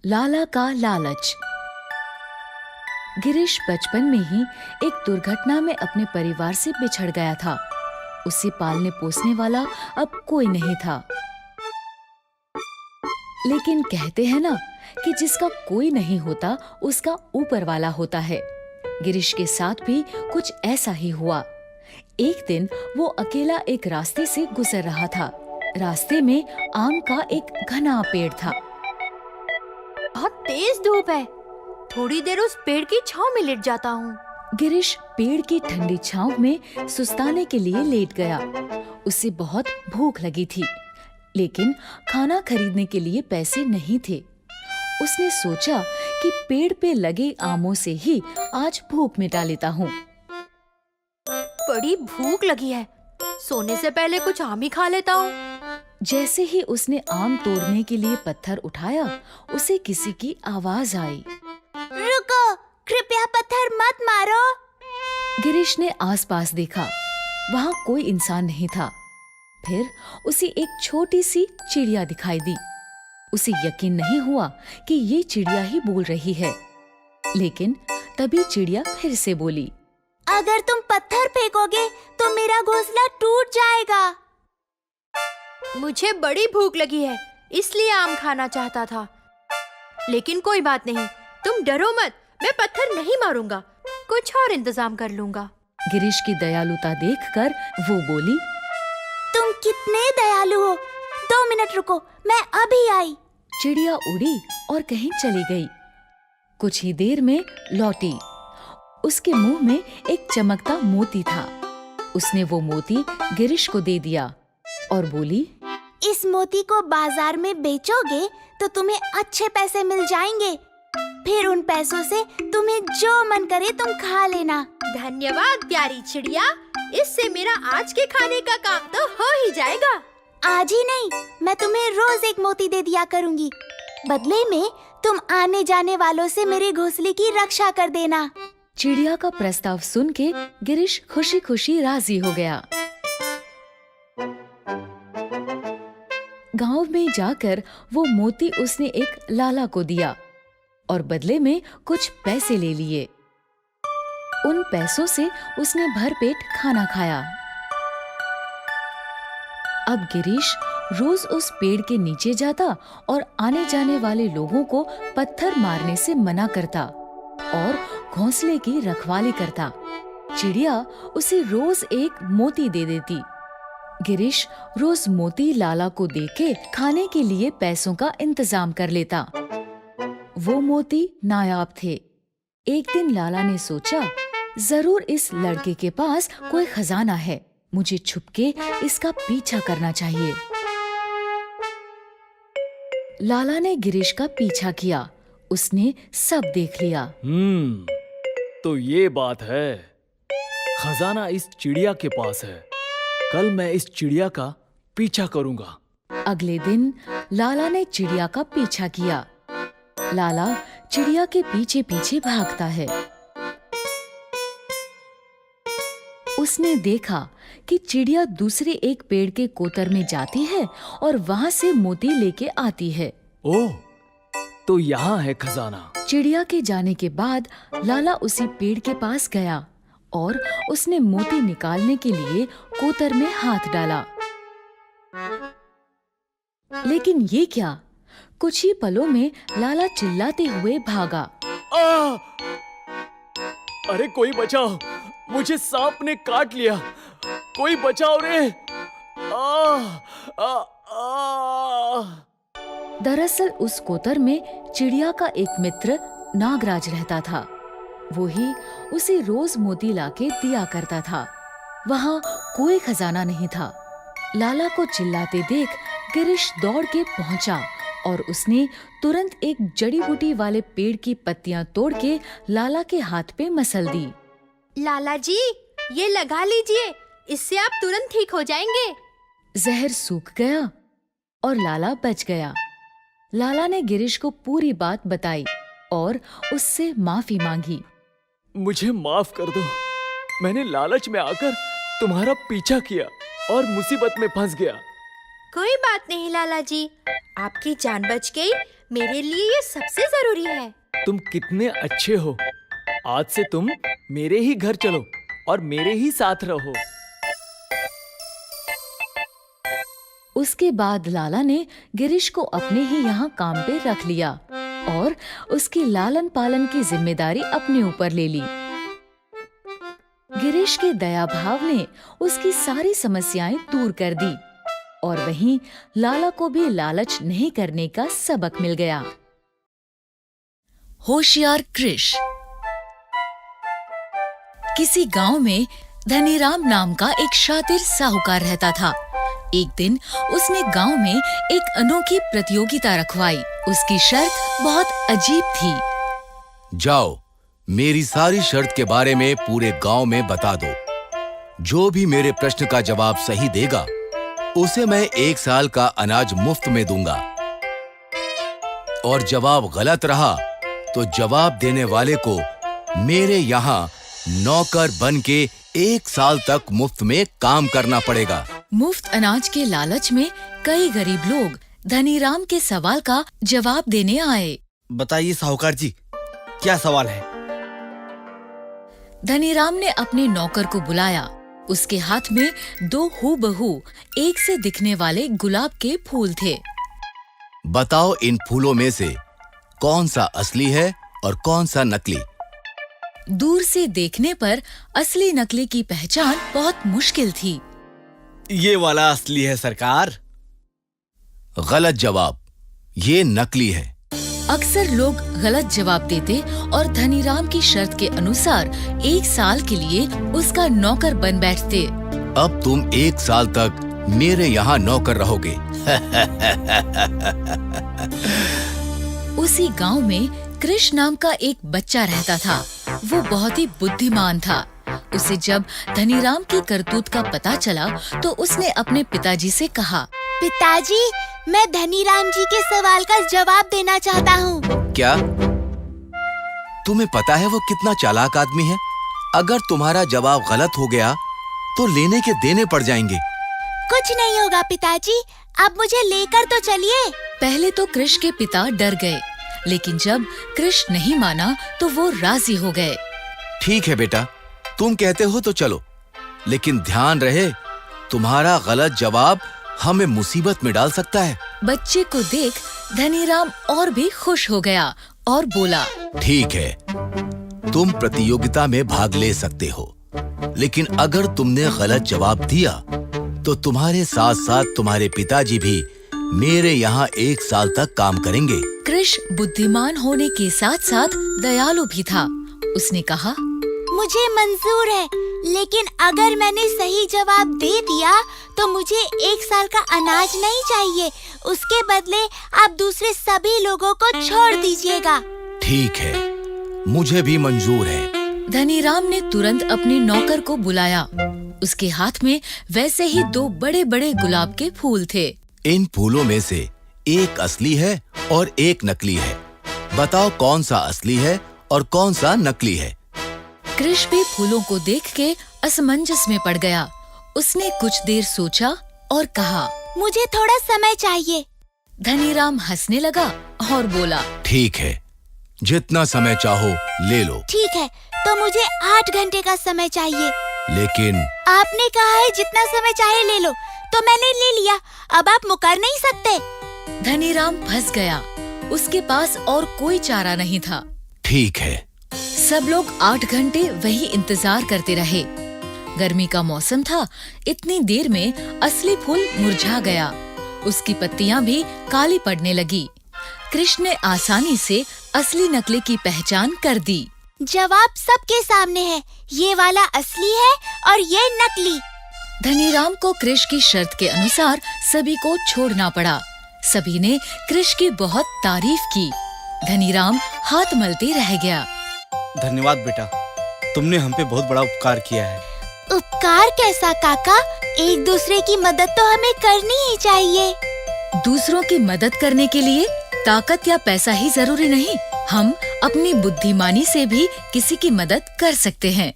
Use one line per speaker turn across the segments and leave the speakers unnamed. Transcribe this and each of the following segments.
लाला का लालच। गिरीश बचपन में ही एक दुर्घटना में अपने परिवार से बिछड़ गया था। उसे पालने पोसने वाला अब कोई नहीं था। लेकिन कहते हैं ना कि जिसका कोई नहीं होता उसका ऊपर वाला होता है। गिरीश के साथ भी कुछ ऐसा ही हुआ। एक दिन वो अकेला एक रास्ते से गुजर रहा था। रास्ते में आम का एक घना पेड़ था।
बहुत तेज धूप है, थोड़ी देर उस पेड़ की छांव में लेट जाता हूँ।
गिरीश पेड़ की ठंडी छांव में सुस्ताने के लिए लेट गया। उसे बहुत भूख लगी थी, लेकिन खाना खरीदने के लिए पैसे नहीं थे। उसने सोचा कि पेड़ पे लगे आमों से ही आज भूख मिटा लेता हूँ।
बड़ी भूख लगी है, सोने से पहले कुछ आम ही खा लेता हूँ।
जैसे ही उसने आम तोड़ने के लिए पत्थर उठाया, उसे किसी की आवाज आई।
रुको, कृपया पत्थर मत मारो।
गिरीश ने आसपास देखा, वहाँ कोई इंसान नहीं था। फिर उसे एक छोटी सी चिड़िया दिखाई दी। उसे यकीन नहीं हुआ कि ये चिड़िया ही बोल रही है। लेकिन तभी चिड़िया फिर से बोली,
अगर तुम पत्थर फेंकोगे तो मेरा घोंसला टूट जाएगा। मुझे बड़ी भूख लगी है, इसलिए आम खाना चाहता था। लेकिन कोई बात नहीं, तुम डरो मत, मैं पत्थर नहीं मारूंगा, कुछ और इंतजाम कर लूंगा।
गिरीश की दयालुता देखकर वो बोली,
तुम कितने दयालु हो। 2 मिनट रुको, मैं अभी आई।
चिड़िया उड़ी और कहीं चली गई। कुछ ही देर में लौटी। उसके मुंह में एक चमकता मोती था। उसने वो मोती गिरीश को दे दिया और बोली,
इस मोती को बाजार में बेचोगे तो तुम्हें अच्छे पैसे मिल जाएंगे। फिर उन पैसों से तुम्हें जो मन करे तुम खा लेना। धन्यवाद प्यारी चिड़िया, इससे मेरा आज के खाने का काम तो हो ही जाएगा। आज ही नहीं, मैं तुम्हें रोज एक मोती दे दिया करूंगी। बदले में तुम आने जाने वालों से मेरे घोंसले की रक्षा कर देना।
चिड़िया का प्रस्ताव सुन के गिरीश खुशी खुशी राजी हो गया। गांव में जाकर वो मोती उसने एक लाला को दिया और बदले में कुछ पैसे ले लिए। उन पैसों से उसने भरपेट खाना खाया। अब गिरीश रोज उस पेड़ के नीचे जाता और आने जाने वाले लोगों को पत्थर मारने से मना करता और घोंसले की रखवाली करता। चिड़िया उसे रोज एक मोती दे देती। गिरीश रोज मोती लाला को देके खाने के लिए पैसों का इंतजाम कर लेता। वो मोती नायाब थे। एक दिन लाला ने सोचा, जरूर इस लड़के के पास कोई खजाना है, मुझे छुपके इसका पीछा करना चाहिए। लाला ने गिरीश का पीछा किया। उसने सब देख लिया।
तो ये बात है, खजाना इस चिड़िया के पास है। कल मैं इस चिड़िया का पीछा करूंगा।
अगले दिन लाला ने चिड़िया का पीछा किया। लाला चिड़िया के पीछे पीछे भागता है। उसने देखा कि चिड़िया दूसरे एक पेड़ के कोतर में जाती है और वहाँ से मोती लेके आती है।
ओह, तो यहाँ है खजाना।
चिड़िया के जाने के बाद लाला उसी पेड़ के पास गया और उसने मोती निकालने के लिए कोतर में हाथ डाला। लेकिन ये क्या? कुछ ही पलों में लाला चिल्लाते हुए भागा।
अरे कोई बचाओ, मुझे सांप ने काट लिया, कोई बचाओ रे।
दरअसल उस कोतर में चिड़िया का एक मित्र नागराज रहता था। वो ही उसे रोज मोती लाके दिया करता था। वहाँ कोई खजाना नहीं था। लाला को चिल्लाते देख गिरीश दौड़ के पहुंचा और उसने तुरंत एक जड़ी बूटी वाले पेड़ की पत्तियां तोड़ के लाला के हाथ पे मसल दी।
लाला जी, ये लगा लीजिए, इससे आप तुरंत ठीक हो जाएंगे।
जहर सूख गया और लाला बच गया। लाला ने गिरीश को पूरी बात बताई और उससे माफी मांगी।
मुझे माफ कर दो, मैंने लालच में आकर तुम्हारा पीछा किया और मुसीबत में फंस गया।
कोई बात नहीं लाला जी, आपकी जान बच गई, मेरे लिए ये सबसे जरूरी है।
तुम कितने अच्छे हो। आज से तुम मेरे ही घर चलो और मेरे ही साथ रहो।
उसके बाद लाला ने गिरीश को अपने ही यहाँ काम पे रख लिया और उसकी लालन पालन की जिम्मेदारी अपने ऊपर ले ली। गिरीश के दया भाव ने उसकी सारी समस्याएं दूर कर दी और वहीं लाला को भी लालच नहीं करने का सबक मिल गया। होशियार कृष। किसी गांव में धनीराम नाम का एक शातिर साहूकार रहता था। एक दिन उसने गांव में एक अनोखी प्रतियोगिता रखवाई। उसकी शर्त बहुत अजीब थी।
जाओ, मेरी सारी शर्त के बारे में पूरे गांव में बता दो। जो भी मेरे प्रश्न का जवाब सही देगा, उसे मैं 1 साल का अनाज मुफ्त में दूंगा। और जवाब गलत रहा तो जवाब देने वाले को मेरे यहाँ नौकर बन के 1 साल तक मुफ्त में काम करना पड़ेगा।
मुफ्त अनाज के लालच में कई गरीब लोग धनीराम के सवाल का जवाब देने आए।
बताइए साहूकार जी, क्या सवाल है?
धनीराम ने अपने नौकर को बुलाया। उसके हाथ में 2 हूबहू एक से दिखने वाले गुलाब के फूल थे।
बताओ, इन फूलों में से कौन सा असली है और कौन सा नकली?
दूर से देखने पर असली नकली की पहचान बहुत मुश्किल थी।
ये वाला असली है सरकार।
गलत जवाब, ये नकली है।
अक्सर लोग गलत जवाब देते और धनीराम की शर्त के अनुसार 1 साल के लिए उसका नौकर बन बैठते।
अब तुम 1 साल तक मेरे यहाँ नौकर रहोगे।
उसी गांव में कृष नाम का एक बच्चा रहता था। वो बहुत ही बुद्धिमान था। उसे जब धनीराम की करतूत का पता चला तो उसने अपने पिताजी से कहा,
पिताजी, मैं धनीराम जी के सवाल का जवाब देना चाहता हूँ।
क्या? तुम्हें पता है वो कितना चालाक आदमी है? अगर तुम्हारा जवाब गलत हो गया तो लेने के देने पड़ जाएंगे।
कुछ नहीं होगा पिताजी, आप मुझे लेकर तो चलिए।
पहले तो कृष के पिता डर गए, लेकिन जब कृष नहीं माना तो वो राजी हो गए।
ठीक है बेटा, तुम कहते हो तो चलो, लेकिन ध्यान रहे तुम्हारा गलत जवाब हमें मुसीबत में डाल सकता है।
बच्चे को देख धनीराम और भी खुश हो गया और बोला,
ठीक है, तुम प्रतियोगिता में भाग ले सकते हो, लेकिन अगर तुमने गलत जवाब दिया तो तुम्हारे साथ साथ तुम्हारे पिताजी भी मेरे यहाँ 1 साल तक काम करेंगे।
कृष बुद्धिमान होने के साथ साथ दयालु भी था। उसने कहा,
मुझे मंजूर है, लेकिन अगर मैंने सही जवाब दे दिया तो मुझे 1 साल का अनाज नहीं चाहिए। उसके बदले आप दूसरे सभी लोगों को छोड़ दीजिएगा।
ठीक है, मुझे भी मंजूर है।
धनीराम ने तुरंत अपने नौकर को बुलाया। उसके हाथ में वैसे ही 2 बड़े-बड़े गुलाब के फूल थे।
इन फूलों में से एक असली है और एक नकली है। बताओ कौन सा असली है और कौन सा नकली है?
कृष भी फूलों को देख के असमंजस में पड़ गया। उसने कुछ देर सोचा और कहा,
मुझे थोड़ा समय चाहिए।
धनीराम हंसने लगा और बोला,
ठीक है, जितना समय चाहो ले लो।
ठीक है, तो मुझे 8 घंटे का समय चाहिए।
लेकिन
आपने कहा है जितना समय चाहे ले लो, तो मैंने ले लिया। अब आप मुकर नहीं सकते।
धनीराम फंस गया। उसके पास और कोई चारा नहीं था।
ठीक है।
सब लोग 8 घंटे वही इंतजार करते रहे। गर्मी का मौसम था। इतनी देर में असली फूल मुरझा गया। उसकी पत्तियां भी काली पड़ने लगी। कृष ने आसानी से असली नकली की पहचान कर दी।
जवाब सबके सामने है, ये वाला असली है और ये नकली।
धनीराम को कृष की शर्त के अनुसार सभी को छोड़ना पड़ा। सभी ने कृष की बहुत तारीफ की। धनीराम हाथ मलते रह गया।
धन्यवाद बेटा, तुमने हम पे बहुत बड़ा उपकार किया है।
उपकार कैसा काका? एक दूसरे की मदद तो हमें करनी ही चाहिए।
दूसरों की मदद करने के लिए ताकत या पैसा ही जरूरी नहीं। हम अपनी बुद्धिमानी से भी किसी की मदद कर सकते हैं।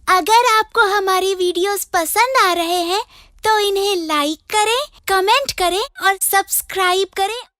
अगर आपको हमारी वीडियोस पसंद आ रहे हैं तो इन्हें लाइक करें, कमेंट करें और सब्सक्राइब करें।